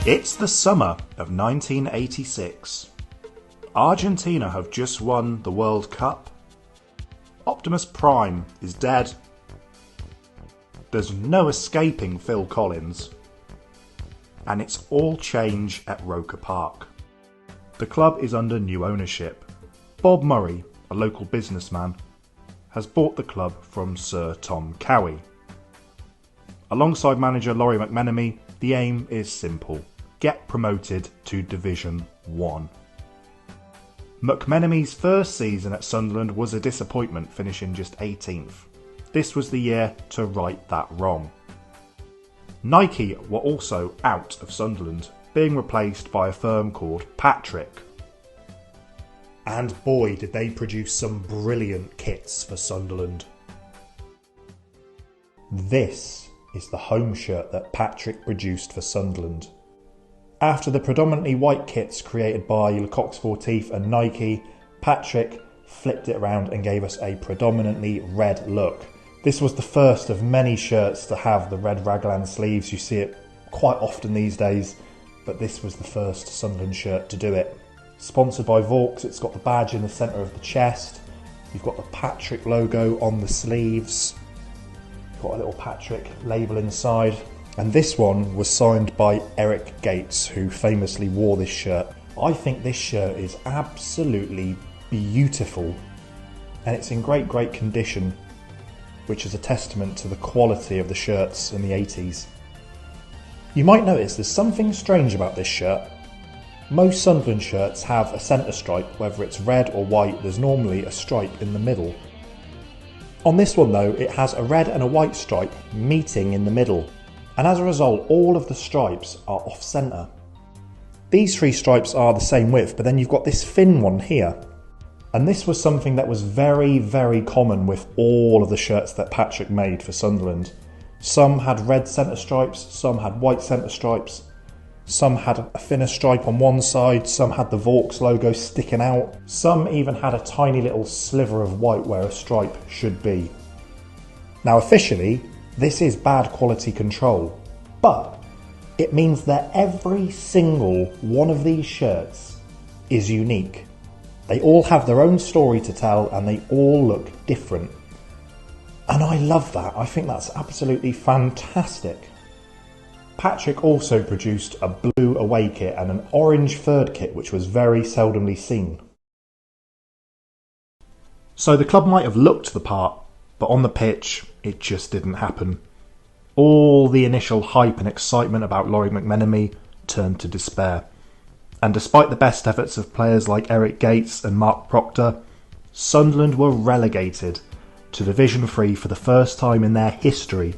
It's the summer of 1986. Argentina have just won the World Cup. Optimus Prime is dead. There's no escaping Phil Collins. And it's all change at Roker Park. The club is under new ownership. Bob Murray, a local businessman, has bought the club from Sir Tom Cowie. Alongside manager Lawrie McMenemy, the aim is simple: get promoted to Division 1. McMenemy's first season at Sunderland was a disappointment, finishing just 18th. This was the year to right that wrong. Nike were also out of Sunderland, being replaced by a firm called Patrick. And boy, did they produce some brilliant kits for Sunderland. This is the home shirt that Patrick produced for Sunderland. After the predominantly white kits created by Lecoq Sportif and Nike, Patrick flipped it around and gave us a predominantly red look. This was the first of many shirts to have the red raglan sleeves. You see it quite often these days, but this was the first Sunderland shirt to do it. Sponsored by Vaux, it's got the badge in the centre of the chest. You've got the Patrick logo on the sleeves. You've got a little Patrick label inside. And this one was signed by Eric Gates, who famously wore this shirt. I think this shirt is absolutely beautiful, and it's in great condition, which is a testament to the quality of the shirts in the 80s. You might notice there's something strange about this shirt. Most Sunderland shirts have a centre stripe, whether it's red or white, there's normally a stripe in the middle. On this one though, it has a red and a white stripe meeting in the middle. And as a result, all of the stripes are off centre. These three stripes are the same width, but then you've got this thin one here. And this was something that was very common with all of the shirts that Patrick made for Sunderland. Some had red centre stripes, some had white centre stripes, some had a thinner stripe on one side, some had the Vaux logo sticking out, some even had a tiny little sliver of white where a stripe should be. Now officially, this is bad quality control, but it means that every single one of these shirts is unique. They all have their own story to tell and they all look different. And I love that. I think that's absolutely fantastic. Patrick also produced a blue away kit and an orange third kit, which was very seldomly seen. So the club might have looked the part, but on the pitch, it just didn't happen. All the initial hype and excitement about Lawrie McMenemy turned to despair. And despite the best efforts of players like Eric Gates and Mark Proctor, Sunderland were relegated to Division 3 for the first time in their history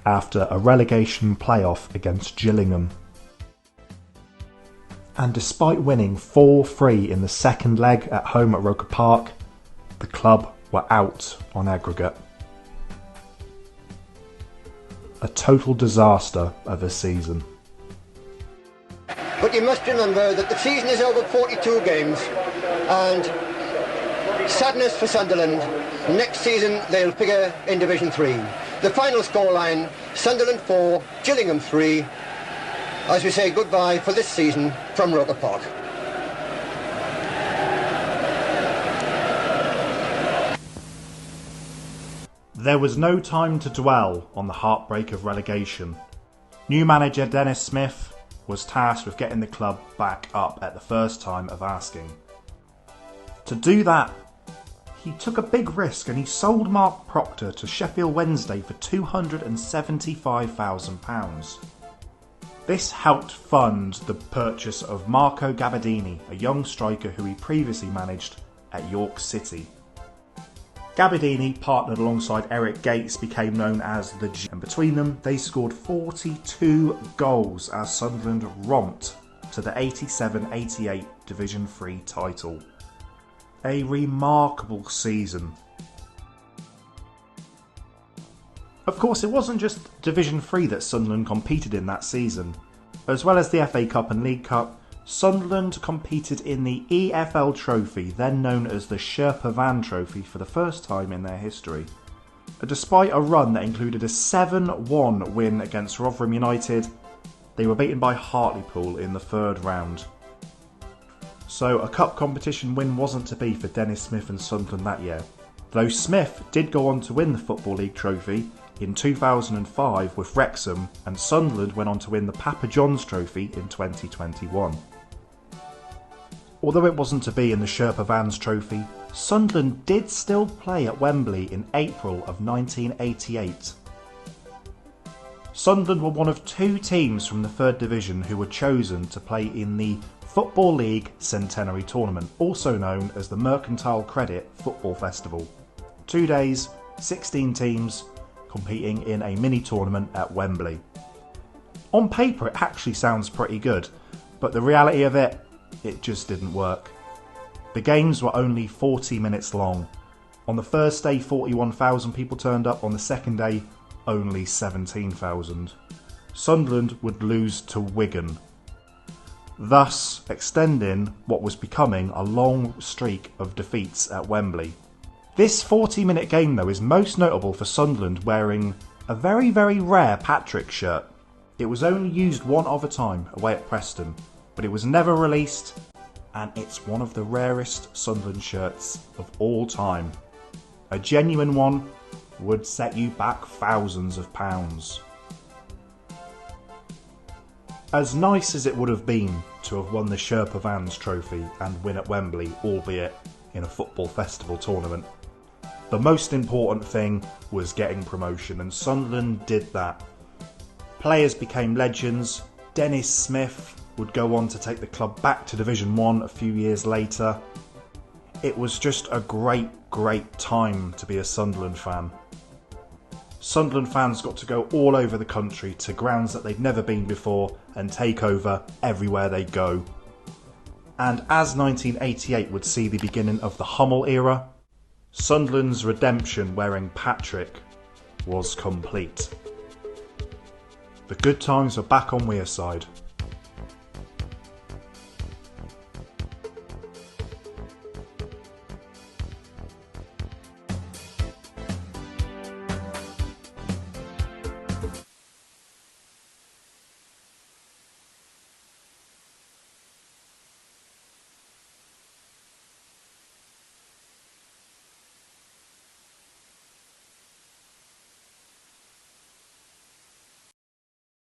after a relegation playoff against Gillingham. And despite winning 4-3 in the second leg at home at Roker Park, the club were out on aggregate. A total disaster of a season. But you must remember that the season is over 42 games, and sadness for Sunderland. Next season they'll figure in Division 3. The final scoreline, Sunderland 4, Gillingham 3, as we say goodbye for this season from Roker Park. There was no time to dwell on the heartbreak of relegation. New manager Dennis Smith was tasked with getting the club back up at the first time of asking. To do that, he took a big risk and he sold Mark Proctor to Sheffield Wednesday for £275,000. This helped fund the purchase of Marco Gabbiadini, a young striker who he previously managed at York City. Gabbiadini, partnered alongside Eric Gates, became known as the G, and between them they scored 42 goals as Sunderland romped to the 87-88 Division 3 title. A remarkable season. Of course, it wasn't just Division 3 that Sunderland competed in that season. As well as the FA Cup and League Cup, Sunderland competed in the EFL Trophy, then known as the Sherpa Van Trophy, for the first time in their history. Despite a run that included a 7-1 win against Rotherham United, They were beaten by Hartlepool in the third round. So a cup competition win wasn't to be for Dennis Smith and Sunderland that year, though Smith did go on to win the Football League trophy in 2005 with Wrexham, and Sunderland went on to win the Papa John's Trophy in 2021. Although it wasn't to be in the Sherpa Vans Trophy, Sunderland did still play at Wembley in April of 1988. Sunderland were one of 2 teams from the 3rd Division who were chosen to play in the Football League Centenary Tournament, also known as the Mercantile Credit Football Festival. 2 days, 16 teams, competing in a mini-tournament at Wembley. On paper it actually sounds pretty good, but the reality of it just didn't work. The games were only 40 minutes long. On the first day 41,000 people turned up, on the second day only 17,000. Sunderland would lose to Wigan, thus extending what was becoming a long streak of defeats at Wembley. This 40-minute game though is most notable for Sunderland wearing a very, very rare Patrick shirt. It was only used one other time away at Preston, but it was never released, and it's one of the rarest Sunderland shirts of all time. A genuine one would set you back thousands of pounds. As nice as it would have been to have won the Sherpa Vans Trophy and win at Wembley, albeit in a football festival tournament, the most important thing was getting promotion, and Sunderland did that. Players became legends. Dennis Smith would go on to take the club back to Division 1 a few years later. It was just a great, great time to be a Sunderland fan. Sunderland fans got to go all over the country to grounds that they'd never been before and take over everywhere they go. And as 1988 would see the beginning of the Hummel era, Sunderland's redemption wearing Patrick was complete. The good times were back on Wearside.